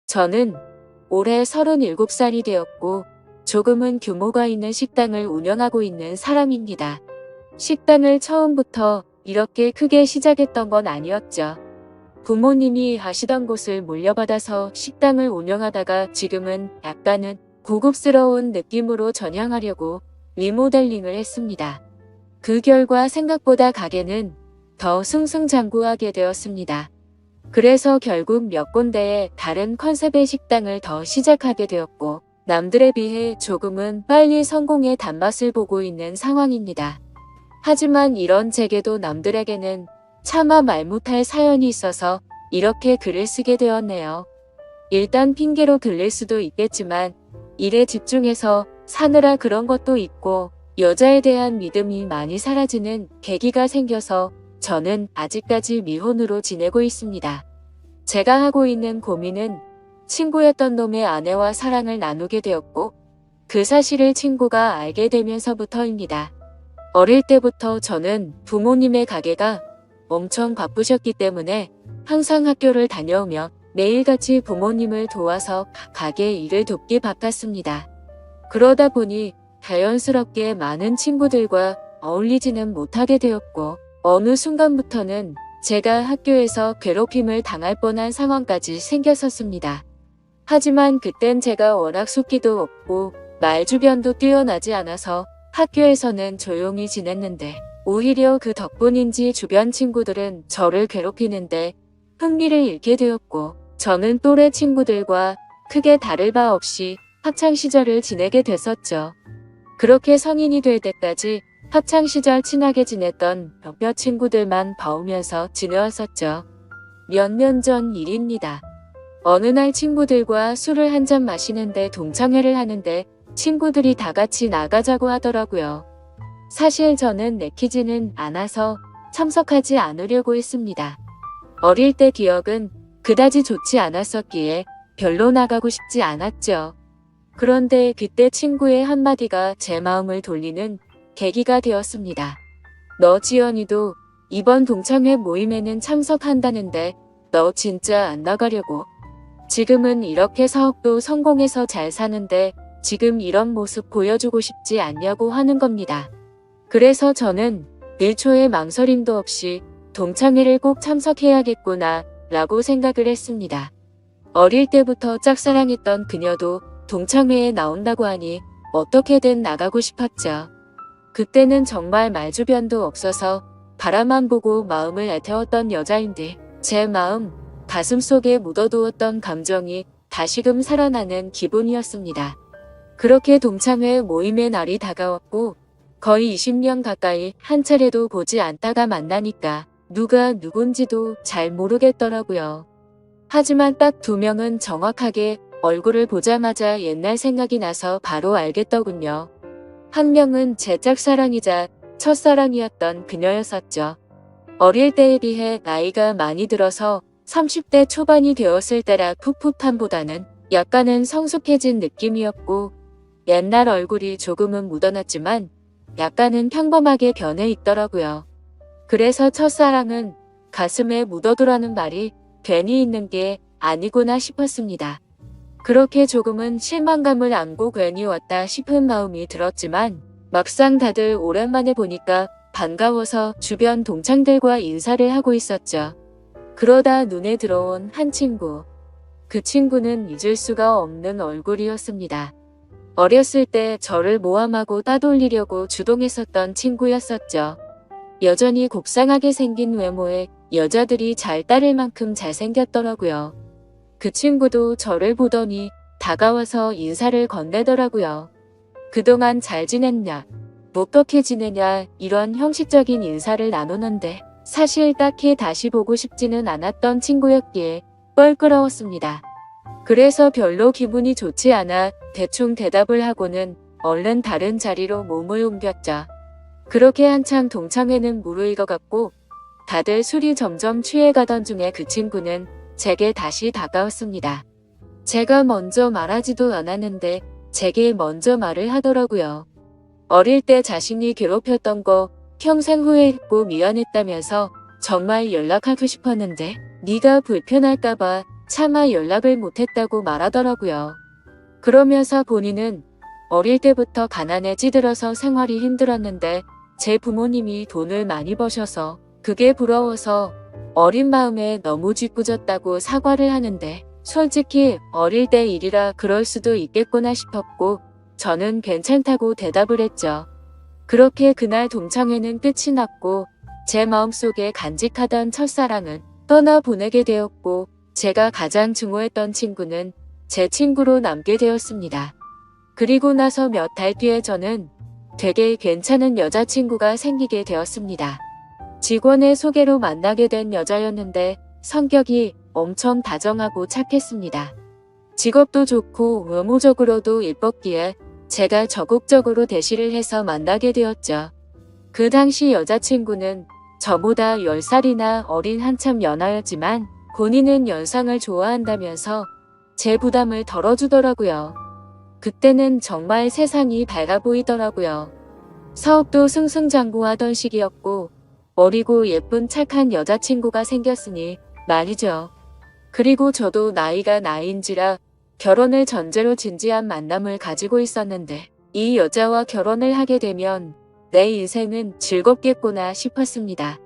저는 올해 37살이 되었고 조금은 규모가 있는 식당을 운영하고 있는 사람입니다. 식당을 처음부터 이렇게 크게 시작했던 건 아니었죠. 부모님이 하시던 곳을 물려받아서 식당을 운영하다가 지금은 약간은 고급스러운 느낌으로 전향하려고 리모델링을 했습니다. 그 결과 생각보다 가게는 더 승승장구하게 되었습니다. 그래서 결국 몇 군데의 다른 컨셉의 식당을 더 시작하게 되었고 남들에 비해 조금은 빨리 성공의 단맛을 보고 있는 상황입니다. 하지만 이런 제게도 남들에게는 차마 말 못할 사연이 있어서 이렇게 글을 쓰게 되었네요. 일단 핑계로 들릴 수도 있겠지만 일에 집중해서 사느라 그런 것도 있고 여자에 대한 믿음이 많이 사라지는 계기가 생겨서 저는 아직까지 미혼으로 지내고 있습니다. 제가 하고 있는 고민은 친구였던 놈의 아내와 사랑을 나누게 되었고 그 사실을 친구가 알게 되면서부터입니다. 어릴 때부터 저는 부모님의 가게가 엄청 바쁘셨기 때문에 항상 학교를 다녀오며 매일같이 부모님을 도와서 가게 일을 돕기 바빴습니다. 그러다 보니 자연스럽게 많은 친구들과 어울리지는 못하게 되었고 어느 순간부터는 제가 학교에서 괴롭힘을 당할 뻔한 상황까지 생겼었습니다. 하지만 그땐 제가 워낙 숫기도 없고 말주변도 뛰어나지 않아서 학교에서는 조용히 지냈는데 오히려 그 덕분인지 주변 친구들은 저를 괴롭히는데 흥미를 잃게 되었고 저는 또래 친구들과 크게 다를 바 없이 학창시절을 지내게 됐었죠. 그렇게 성인이 될 때까지 학창시절 친하게 지냈던 몇몇 친구들만 봐오면서 지내왔었죠. 몇 년 전 일입니다. 어느 날 친구들과 술을 한잔 마시는데 동창회를 하는데 친구들이 다 같이 나가자고 하더라고요. 사실 저는 내키지는 않아서 참석하지 않으려고 했습니다. 어릴 때 기억은 그다지 좋지 않았었기에 별로 나가고 싶지 않았죠. 그런데 그때 친구의 한마디가 제 마음을 돌리는 계기가 되었습니다. 너 지연이도 이번 동창회 모임에는 참석한다는데 너 진짜 안 나가려고? 지금은 이렇게 사업도 성공해서 잘 사는데 지금 이런 모습 보여주고 싶지 않냐고 하는 겁니다. 그래서 저는 1초의 망설임도 없이 동창회를 꼭 참석해야겠구나 라고 생각을 했습니다. 어릴 때부터 짝사랑했던 그녀도 동창회에 나온다고 하니 어떻게든 나가고 싶었죠. 그때는 정말 말주변도 없어서 바라만 보고 마음을 애태웠던 여자인데 제 마음, 가슴속에 묻어두었던 감정이 다시금 살아나는 기분이었습니다. 그렇게 동창회 모임의 날이 다가왔고 거의 20년 가까이 한 차례도 보지 않다가 만나니까 누가 누군지도 잘 모르겠더라고요. 하지만 딱 2명은 정확하게 얼굴을 보자마자 옛날 생각이 나서 바로 알겠더군요. 한 명은 제 짝사랑이자 첫사랑이었던 그녀였었죠. 어릴 때에 비해 나이가 많이 들어서 30대 초반이 되었을 때라 풋풋함보다는 약간은 성숙해진 느낌이었고 옛날 얼굴이 조금은 묻어났지만 약간은 평범하게 변해 있더라고요. 그래서 첫사랑은 가슴에 묻어두라는 말이 괜히 있는 게 아니구나 싶었습니다. 그렇게 조금은 실망감을 안고 괜히 왔다 싶은 마음이 들었지만 막상 다들 오랜만에 보니까 반가워서 주변 동창들과 인사를 하고 있었죠. 그러다 눈에 들어온 한 친구. 그 친구는 잊을 수가 없는 얼굴이었습니다. 어렸을 때 저를 모함하고 따돌리려고 주동했었던 친구였었죠. 여전히 곱상하게 생긴 외모에 여자들이 잘 따를 만큼 잘생겼더라고요. 그 친구도 저를 보더니 다가와서 인사를 건네더라고요. 그동안 잘 지냈냐? 어떻게 지내냐? 이런 형식적인 인사를 나누는데 사실 딱히 다시 보고 싶지는 않았던 친구였기에 껄끄러웠습니다. 그래서 별로 기분이 좋지 않아 대충 대답을 하고는 얼른 다른 자리로 몸을 옮겼죠. 그렇게 한참 동창회는 무르익어갔고 다들 술이 점점 취해가던 중에 그 친구는 제게 다시 다가왔습니다. 제가 먼저 말하지도 않았는데 제게 먼저 말을 하더라고요. 어릴 때 자신이 괴롭혔던 거 평생 후회했고 미안했다면서 정말 연락하고 싶었는데 네가 불편할까봐 차마 연락을 못했다고 말하더라고요. 그러면서 본인은 어릴 때부터 가난에 찌들어서 생활이 힘들었는데 제 부모님이 돈을 많이 버셔서 그게 부러워서 어린 마음에 너무 짓궂었다고 사과를 하는데 솔직히 어릴 때 일이라 그럴 수도 있겠구나 싶었고 저는 괜찮다고 대답을 했죠. 그렇게 그날 동창회는 끝이 났고 제 마음속에 간직하던 첫사랑은 떠나보내게 되었고 제가 가장 증오했던 친구는 제 친구로 남게 되었습니다. 그리고 나서 몇 달 뒤에 저는 되게 괜찮은 여자친구가 생기게 되었습니다. 직원의 소개로 만나게 된 여자였는데 성격이 엄청 다정하고 착했습니다. 직업도 좋고 외모적으로도 예뻤기에 제가 적극적으로 대시를 해서 만나게 되었죠. 그 당시 여자친구는 저보다 10살이나 어린 한참 연하였지만 본인은 연상을 좋아한다면서 제 부담을 덜어주더라고요. 그때는 정말 세상이 밝아 보이더라고요. 사업도 승승장구하던 시기였고 어리고 예쁜 착한 여자친구가 생겼으니 말이죠. 그리고 저도 나이가 나이인지라 결혼을 전제로 진지한 만남을 가지고 있었는데 이 여자와 결혼을 하게 되면 내 인생은 즐겁겠구나 싶었습니다.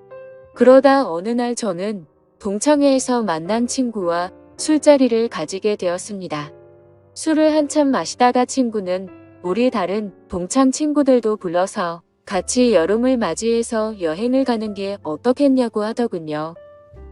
그러다 어느 날 저는 동창회에서 만난 친구와 술자리를 가지게 되었습니다. 술을 한참 마시다가 친구는 우리 다른 동창 친구들도 불러서 같이 여름을 맞이해서 여행을 가는 게 어떻겠냐고 하더군요.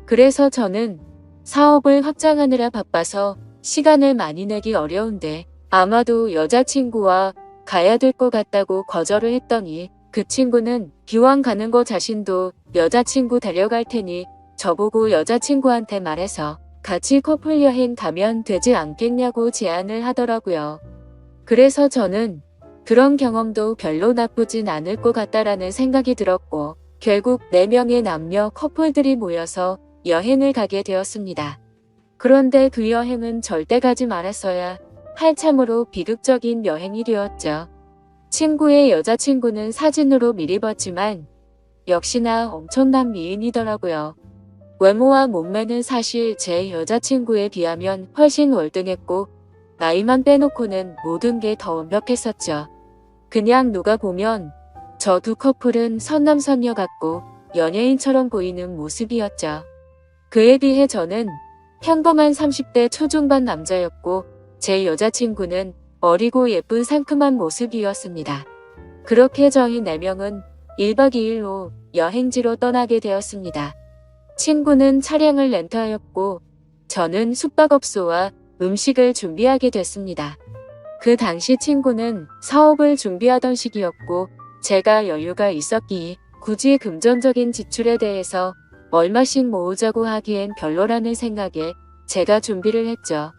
그래서 저는 사업을 확장하느라 바빠서 시간을 많이 내기 어려운데 아마도 여자친구와 가야 될 것 같다고 거절을 했더니 그 친구는 기왕 가는 거 자신도 여자친구 데려갈 테니 저보고 여자친구한테 말해서 같이 커플 여행 가면 되지 않겠냐고 제안을 하더라고요. 그래서 저는 그런 경험도 별로 나쁘진 않을 것 같다라는 생각이 들었고 결국 4명의 남녀 커플들이 모여서 여행을 가게 되었습니다. 그런데 그 여행은 절대 가지 말았어야 할 참으로 비극적인 여행이 되었죠. 친구의 여자친구는 사진으로 미리 봤지만 역시나 엄청난 미인이더라고요. 외모와 몸매는 사실 제 여자친구에 비하면 훨씬 월등했고 나이만 빼놓고는 모든 게 더 완벽했었죠. 그냥 누가 보면 저 두 커플은 선남선녀 같고 연예인처럼 보이는 모습이었죠. 그에 비해 저는 평범한 30대 초중반 남자였고 제 여자친구는 어리고 예쁜 상큼한 모습이었습니다. 그렇게 저희 4명은 1박 2일로 여행지로 떠나게 되었습니다. 친구는 차량을 렌트하였고 저는 숙박업소와 음식을 준비하게 됐습니다. 그 당시 친구는 사업을 준비하던 시기였고 제가 여유가 있었기에 굳이 금전적인 지출에 대해서 얼마씩 모으자고 하기엔 별로라는 생각에 제가 준비를 했죠.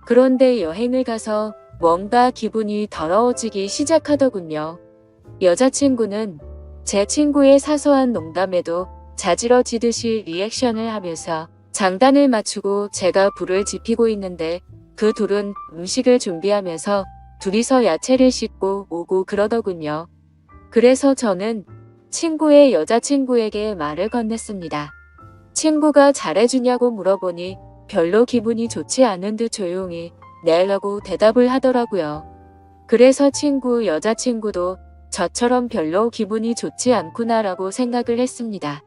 그런데 여행을 가서 뭔가 기분이 더러워지기 시작하더군요. 여자친구는 제 친구의 사소한 농담에도 자지러지듯이 리액션을 하면서 장단을 맞추고 제가 불을 지피고 있는데 그 둘은 음식을 준비하면서 둘이서 야채를 씻고 오고 그러더군요. 그래서 저는 친구의 여자친구에게 말을 건넸습니다. 친구가 잘해주냐고 물어보니 별로 기분이 좋지 않은 듯 조용히 네라고 대답을 하더라고요. 그래서 친구 여자친구도 저처럼 별로 기분이 좋지 않구나라고 생각을 했습니다.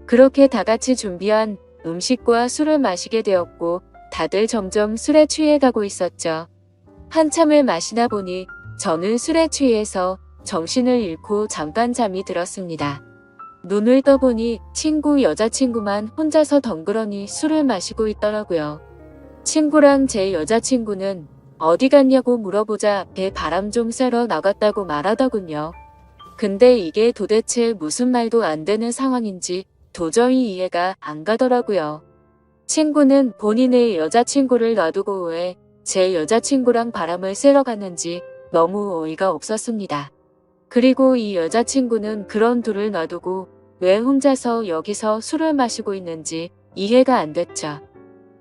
그렇게 다 같이 준비한 음식과 술을 마시게 되었고 다들 점점 술에 취해가고 있었죠. 한참을 마시다 보니 저는 술에 취해서 정신을 잃고 잠깐 잠이 들었습니다. 눈을 떠보니 친구 여자친구만 혼자서 덩그러니 술을 마시고 있더라고요. 친구랑 제 여자친구는 어디 갔냐고 물어보자 배 바람 좀 쐬러 나갔다고 말하더군요. 근데 이게 도대체 무슨 말도 안 되는 상황인지 도저히 이해가 안 가더라고요. 친구는 본인의 여자친구를 놔두고 왜 제 여자친구랑 바람을 쐬러 갔는지 너무 어이가 없었습니다. 그리고 이 여자친구는 그런 둘을 놔두고 왜 혼자서 여기서 술을 마시고 있는지 이해가 안 됐죠.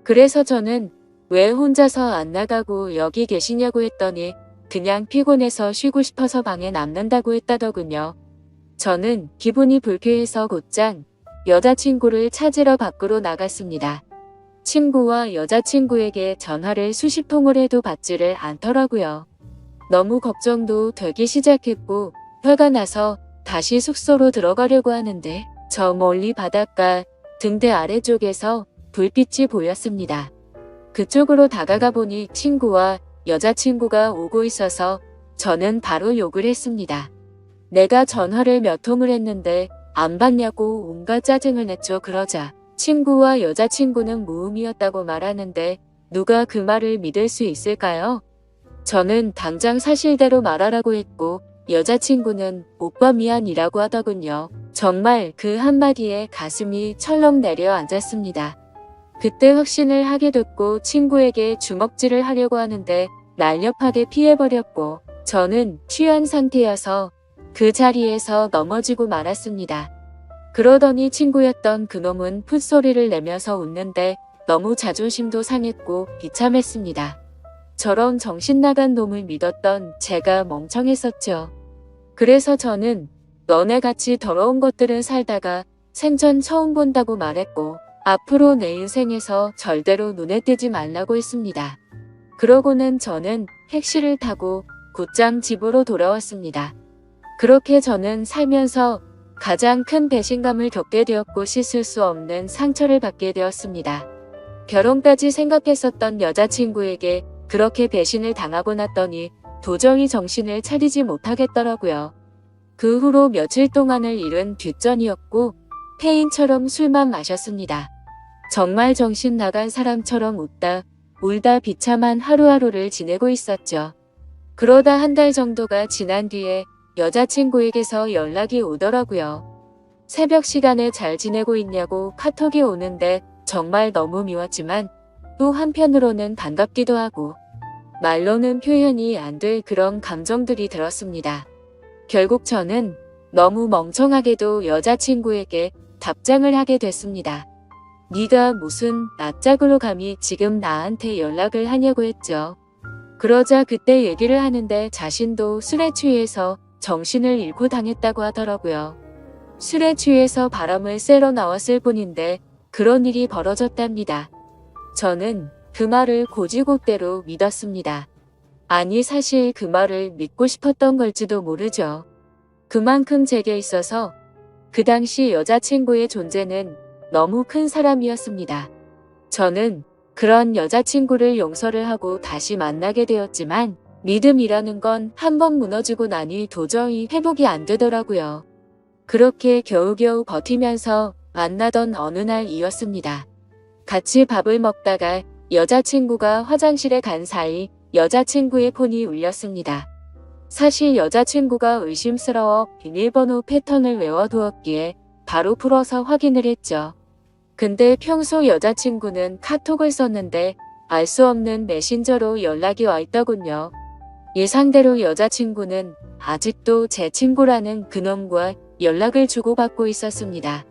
그래서 저는 왜 혼자서 안 나가고 여기 계시냐고 했더니 그냥 피곤해서 쉬고 싶어서 방에 남는다고 했다더군요. 저는 기분이 불쾌해서 곧장 여자친구를 찾으러 밖으로 나갔습니다. 친구와 여자친구에게 전화를 수십 통을 해도 받지를 않더라고요. 너무 걱정도 되기 시작했고 화가 나서 다시 숙소로 들어가려고 하는데 저 멀리 바닷가 등대 아래쪽에서 불빛이 보였습니다. 그쪽으로 다가가 보니 친구와 여자친구가 오고 있어서 저는 바로 욕을 했습니다. 내가 전화를 몇 통을 했는데 안 받냐고 온갖 짜증을 냈죠. 그러자 친구와 여자친구는 무음이었다고 말하는데 누가 그 말을 믿을 수 있을까요? 저는 당장 사실대로 말하라고 했고 여자친구는 오빠 미안이라고 하더군요. 정말 그 한마디에 가슴이 철렁 내려앉았습니다. 그때 확신을 하게 됐고 친구에게 주먹질을 하려고 하는데 날렵하게 피해버렸고 저는 취한 상태여서 그 자리에서 넘어지고 말았습니다. 그러더니 친구였던 그놈은 풋소리를 내면서 웃는데 너무 자존심도 상했고 비참했습니다. 저런 정신나간 놈을 믿었던 제가 멍청했었죠. 그래서 저는 너네같이 더러운 것들은 살다가 생전 처음 본다고 말했고 앞으로 내 인생에서 절대로 눈에 띄지 말라고 했습니다. 그러고는 저는 택시를 타고 곧장 집으로 돌아왔습니다. 그렇게 저는 살면서 가장 큰 배신감을 겪게 되었고 씻을 수 없는 상처를 받게 되었습니다. 결혼까지 생각했었던 여자친구에게 그렇게 배신을 당하고 났더니 도저히 정신을 차리지 못하겠더라고요. 그 후로 며칠 동안을 잃은 뒷전이었고 폐인처럼 술만 마셨습니다. 정말 정신 나간 사람처럼 웃다 울다 비참한 하루하루를 지내고 있었죠. 그러다 한 달 정도가 지난 뒤에 여자친구에게서 연락이 오더라고요. 새벽 시간에 잘 지내고 있냐고 카톡이 오는데 정말 너무 미웠지만 또 한편으로는 반갑기도 하고 말로는 표현이 안 될 그런 감정들이 들었습니다. 결국 저는 너무 멍청하게도 여자친구에게 답장을 하게 됐습니다. 네가 무슨 낯짝으로 감히 지금 나한테 연락을 하냐고 했죠. 그러자 그때 얘기를 하는데 자신도 술에 취해서 정신을 잃고 당했다고 하더라고요. 술에 취해서 바람을 쐬러 나왔을 뿐인데 그런 일이 벌어졌답니다. 저는 그 말을 고지고대로 믿었습니다. 아니 사실 그 말을 믿고 싶었던 걸지도 모르죠. 그만큼 제게 있어서 그 당시 여자친구의 존재는 너무 큰 사람이었습니다. 저는 그런 여자친구를 용서를 하고 다시 만나게 되었지만 믿음이라는 건 한 번 무너지고 나니 도저히 회복이 안 되더라고요. 그렇게 겨우겨우 버티면서 만나던 어느 날이었습니다. 같이 밥을 먹다가 여자친구가 화장실에 간 사이 여자친구의 폰이 울렸습니다. 사실 여자친구가 의심스러워 비밀번호 패턴을 외워두었기에 바로 풀어서 확인을 했죠. 근데 평소 여자친구는 카톡을 썼는데 알 수 없는 메신저로 연락이 와 있더군요. 예상대로 여자친구는 아직도 제 친구라는 그놈과 연락을 주고받고 있었습니다.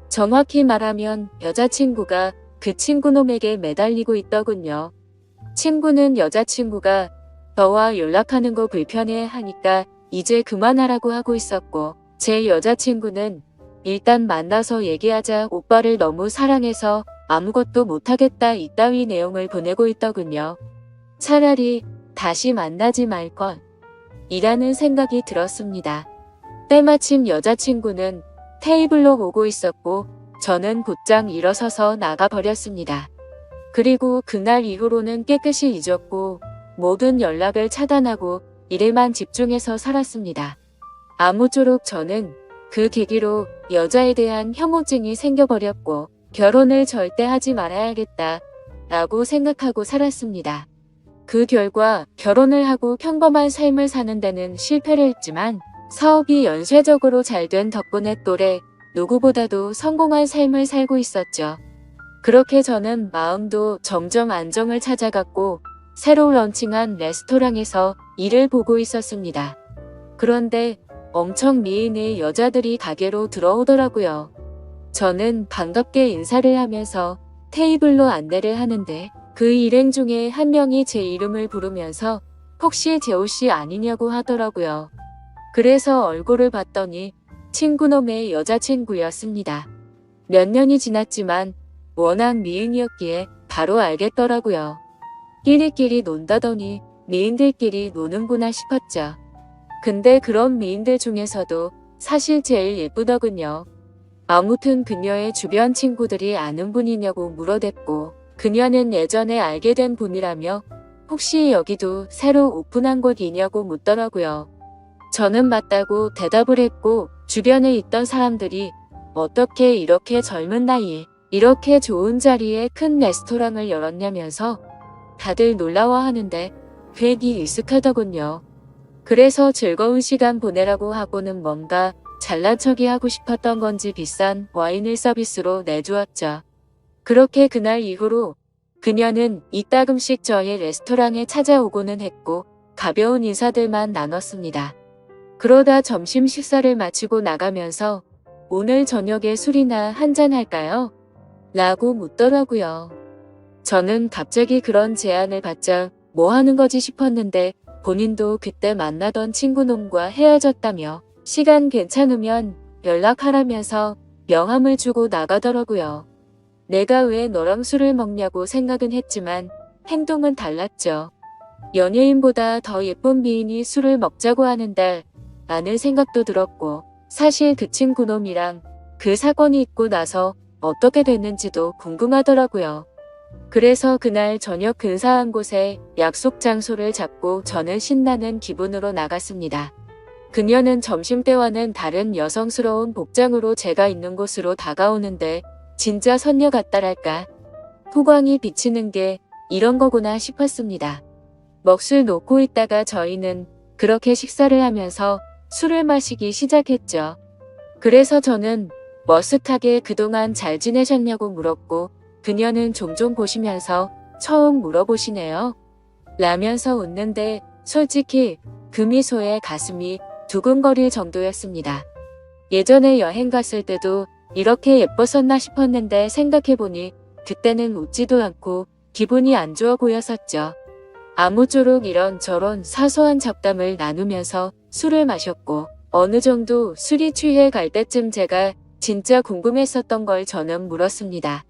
정확히 말하면 여자친구가 그 친구놈에게 매달리고 있더군요. 친구는 여자친구가 너와 연락하는 거 불편해 하니까 이제 그만하라고 하고 있었고 제 여자친구는 일단 만나서 얘기하자 오빠를 너무 사랑해서 아무것도 못하겠다 이따위 내용을 보내고 있더군요. 차라리 다시 만나지 말걸 이라는 생각이 들었습니다. 때마침 여자친구는 테이블로 오고 있었고 저는 곧장 일어서서 나가버렸습니다. 그리고 그날 이후로는 깨끗이 잊었고 모든 연락을 차단하고 일에만 집중해서 살았습니다. 아무쪼록 저는 그 계기로 여자에 대한 혐오증이 생겨버렸고 결혼을 절대 하지 말아야겠다 라고 생각하고 살았습니다. 그 결과 결혼을 하고 평범한 삶을 사는 데는 실패를 했지만 사업이 연쇄적으로 잘 된 덕분에 또래 누구보다도 성공한 삶을 살고 있었죠. 그렇게 저는 마음도 점점 안정을 찾아갔고 새로 런칭한 레스토랑에서 일을 보고 있었습니다. 그런데 엄청 미인의 여자들이 가게로 들어오더라고요. 저는 반갑게 인사를 하면서 테이블로 안내를 하는데 그 일행 중에 한 명이 제 이름을 부르면서 혹시 재호씨 아니냐고 하더라고요. 그래서 얼굴을 봤더니 친구놈의 여자친구였습니다. 몇 년이 지났지만 워낙 미인이었기에 바로 알겠더라고요. 끼리끼리 논다더니 미인들끼리 노는구나 싶었죠. 근데 그런 미인들 중에서도 사실 제일 예쁘더군요. 아무튼 그녀의 주변 친구들이 아는 분이냐고 물어댔고 그녀는 예전에 알게 된 분이라며 혹시 여기도 새로 오픈한 곳이냐고 묻더라고요. 저는 맞다고 대답을 했고 주변에 있던 사람들이 어떻게 이렇게 젊은 나이에 이렇게 좋은 자리에 큰 레스토랑을 열었냐면서 다들 놀라워하는데 괜히 익숙하더군요. 그래서 즐거운 시간 보내라고 하고는 뭔가 잘난 척이 하고 싶었던 건지 비싼 와인을 서비스로 내주었죠. 그렇게 그날 이후로 그녀는 이따금씩 저의 레스토랑에 찾아오고는 했고 가벼운 인사들만 나눴습니다. 그러다 점심 식사를 마치고 나가면서 오늘 저녁에 술이나 한잔 할까요? 라고 묻더라고요. 저는 갑자기 그런 제안을 받자 뭐 하는 거지 싶었는데 본인도 그때 만나던 친구놈과 헤어졌다며 시간 괜찮으면 연락하라면서 명함을 주고 나가더라고요. 내가 왜 너랑 술을 먹냐고 생각은 했지만 행동은 달랐죠. 연예인보다 더 예쁜 미인이 술을 먹자고 하는데 라는 생각도 들었고 사실 그 친구놈이랑 그 사건이 있고 나서 어떻게 됐는지도 궁금하더라고요. 그래서 그날 저녁 근사한 곳에 약속 장소를 잡고 저는 신나는 기분으로 나갔습니다. 그녀는 점심때와는 다른 여성스러운 복장으로 제가 있는 곳으로 다가오는데 진짜 선녀 같다랄까. 후광이 비치는 게 이런 거구나 싶었습니다. 넋을 놓고 있다가 저희는 그렇게 식사를 하면서 술을 마시기 시작했죠. 그래서 저는 머쓱하게 그동안 잘 지내셨냐고 물었고 그녀는 종종 보시면서 처음 물어보시네요. 라면서 웃는데 솔직히 그 미소에 가슴이 두근거릴 정도였습니다. 예전에 여행 갔을 때도 이렇게 예뻤었나 싶었는데 생각해보니 그때는 웃지도 않고 기분이 안 좋아 보였었죠. 아무쪼록 이런저런 사소한 잡담을 나누면서 술을 마셨고 어느 정도 술이 취해 갈 때쯤 제가 진짜 궁금했었던 걸 저는 물었습니다.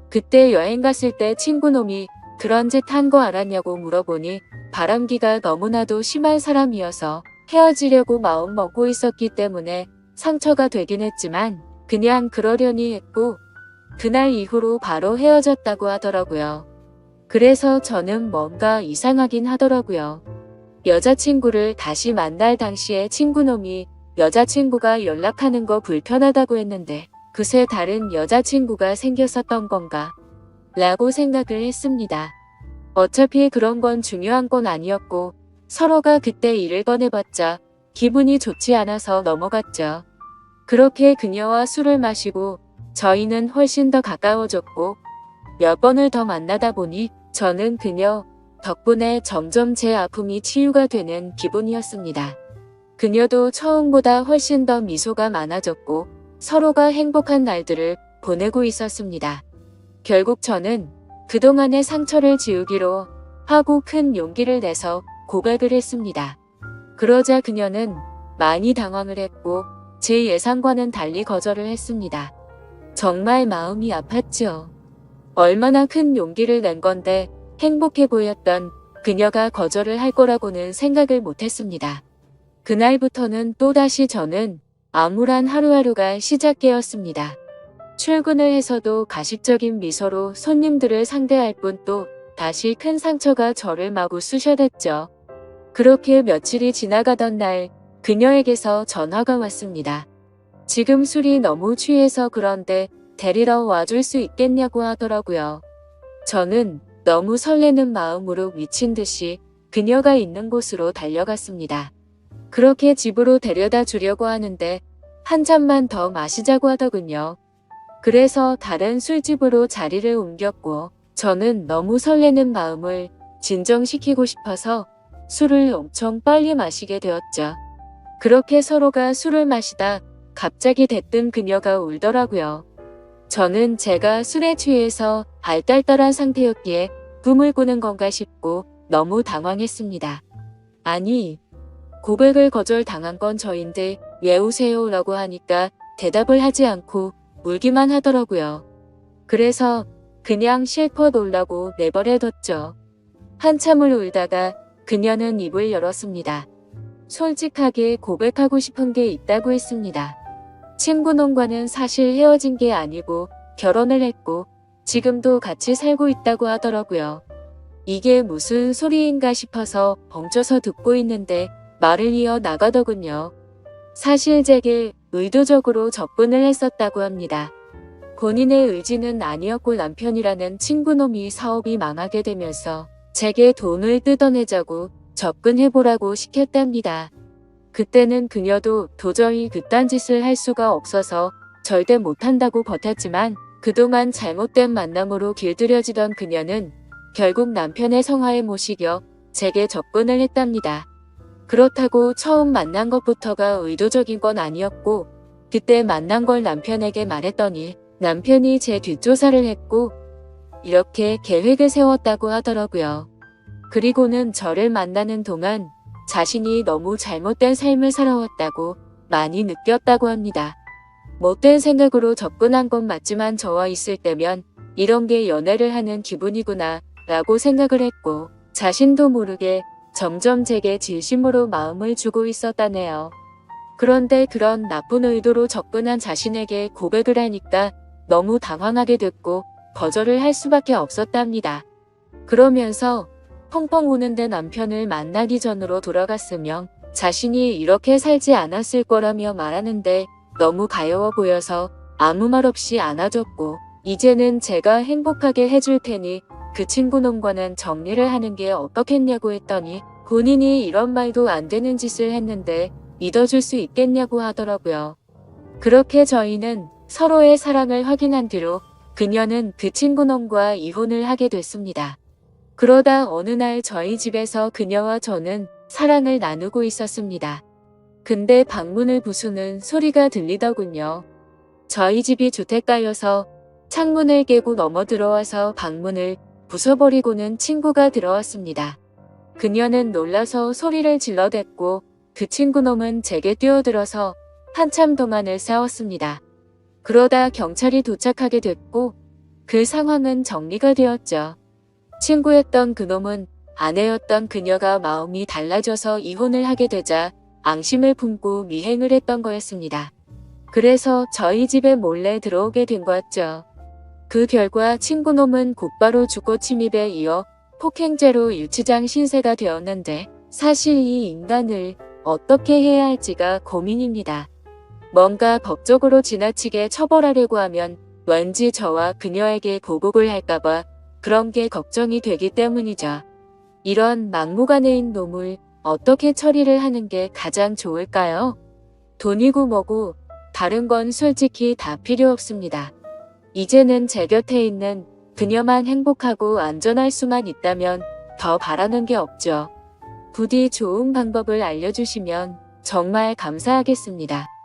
그때 여행 갔을 때 친구놈이 그런 짓 한 거 알았냐고 물어보니 바람기가 너무나도 심한 사람이어서 헤어지려고 마음 먹고 있었기 때문에 상처가 되긴 했지만 그냥 그러려니 했고 그날 이후로 바로 헤어졌다고 하더라고요. 그래서 저는 뭔가 이상하긴 하더라고요. 여자친구를 다시 만날 당시에 친구놈이 여자친구가 연락하는 거 불편하다고 했는데 그새 다른 여자친구가 생겼었던 건가? 라고 생각을 했습니다. 어차피 그런 건 중요한 건 아니었고 서로가 그때 일을 꺼내봤자 기분이 좋지 않아서 넘어갔죠. 그렇게 그녀와 술을 마시고 저희는 훨씬 더 가까워졌고 몇 번을 더 만나다 보니 저는 그녀 덕분에 점점 제 아픔이 치유가 되는 기분이었습니다. 그녀도 처음보다 훨씬 더 미소가 많아졌고 서로가 행복한 날들을 보내고 있었습니다. 결국 저는 그동안의 상처를 지우기로 하고 큰 용기를 내서 고백을 했습니다. 그러자 그녀는 많이 당황을 했고 제 예상과는 달리 거절을 했습니다. 정말 마음이 아팠죠. 얼마나 큰 용기를 낸 건데 행복해 보였던 그녀가 거절을 할 거라고는 생각을 못했습니다. 그날부터는 또다시 저는 암울한 하루하루가 시작되었습니다. 출근을 해서도 가식적인 미소로 손님들을 상대할 뿐 또 다시 큰 상처가 저를 마구 쑤셔댔죠. 그렇게 며칠이 지나가던 날 그녀에게서 전화가 왔습니다. 지금 술이 너무 취해서 그런데 데리러 와줄 수 있겠냐고 하더라고요. 저는 너무 설레는 마음으로 미친 듯이 그녀가 있는 곳으로 달려갔습니다. 그렇게 집으로 데려다 주려고 하는데 한 잔만 더 마시자고 하더군요. 그래서 다른 술집으로 자리를 옮겼고 저는 너무 설레는 마음을 진정시키고 싶어서 술을 엄청 빨리 마시게 되었죠. 그렇게 서로가 술을 마시다 갑자기 대뜸 그녀가 울더라고요. 저는 제가 술에 취해서 알딸딸한 상태였기에 꿈을 꾸는 건가 싶고 너무 당황했습니다. 아니, 고백을 거절당한 건 저인데 왜 우세요? 라고 하니까 대답을 하지 않고 울기만 하더라고요. 그래서 그냥 실컷 울라고 내버려뒀죠. 한참을 울다가 그녀는 입을 열었습니다. 솔직하게 고백하고 싶은 게 있다고 했습니다. 친구놈과는 사실 헤어진 게 아니고 결혼을 했고 지금도 같이 살고 있다고 하더라고요. 이게 무슨 소리인가 싶어서 벙쪄서 듣고 있는데 말을 이어 나가더군요. 사실 제게 의도적으로 접근을 했었다고 합니다. 본인의 의지는 아니었고 남편이라는 친구놈이 사업이 망하게 되면서 제게 돈을 뜯어내자고 접근해보라고 시켰답니다. 그때는 그녀도 도저히 그딴 짓을 할 수가 없어서 절대 못한다고 버텼지만 그동안 잘못된 만남으로 길들여지던 그녀는 결국 남편의 성화에 못 이겨 제게 접근을 했답니다. 그렇다고 처음 만난 것부터가 의도적인 건 아니었고 그때 만난 걸 남편에게 말했더니 남편이 제 뒷조사를 했고 이렇게 계획을 세웠다고 하더라고요. 그리고는 저를 만나는 동안 자신이 너무 잘못된 삶을 살아왔다고 많이 느꼈다고 합니다. 못된 생각으로 접근한 건 맞지만 저와 있을 때면 이런 게 연애를 하는 기분이구나 라고 생각을 했고 자신도 모르게 점점 제게 진심으로 마음을 주고 있었다네요. 그런데 그런 나쁜 의도로 접근한 자신에게 고백을 하니까 너무 당황하게 됐고 거절을 할 수밖에 없었답니다. 그러면서 펑펑 우는데 남편을 만나기 전으로 돌아갔으면 자신이 이렇게 살지 않았을 거라며 말하는데 너무 가여워 보여서 아무 말 없이 안아줬고 이제는 제가 행복하게 해줄 테니 그 친구놈과는 정리를 하는 게 어떻겠냐고 했더니 본인이 이런 말도 안 되는 짓을 했는데 믿어줄 수 있겠냐고 하더라고요. 그렇게 저희는 서로의 사랑을 확인한 뒤로 그녀는 그 친구놈과 이혼을 하게 됐습니다. 그러다 어느 날 저희 집에서 그녀와 저는 사랑을 나누고 있었습니다. 근데 방문을 부수는 소리가 들리더군요. 저희 집이 주택가여서 창문을 깨고 넘어 들어와서 방문을 부숴버리고는 친구가 들어왔습니다. 그녀는 놀라서 소리를 질러댔고 그 친구놈은 제게 뛰어들어서 한참 동안을 싸웠습니다. 그러다 경찰이 도착하게 됐고 그 상황은 정리가 되었죠. 친구였던 그놈은 아내였던 그녀가 마음이 달라져서 이혼을 하게 되자 앙심을 품고 미행을 했던 거였습니다. 그래서 저희 집에 몰래 들어오게 된 거였죠. 그 결과 친구놈은 곧바로 주거 침입에 이어 폭행죄로 유치장 신세가 되었는데 사실 이 인간을 어떻게 해야 할지가 고민입니다. 뭔가 법적으로 지나치게 처벌하려고 하면 왠지 저와 그녀에게 보복을 할까봐 그런 게 걱정이 되기 때문이죠. 이런 막무가내인 놈을 어떻게 처리를 하는 게 가장 좋을까요? 돈이고 뭐고 다른 건 솔직히 다 필요 없습니다. 이제는 제 곁에 있는 그녀만 행복하고 안전할 수만 있다면 더 바라는 게 없죠. 부디 좋은 방법을 알려주시면 정말 감사하겠습니다.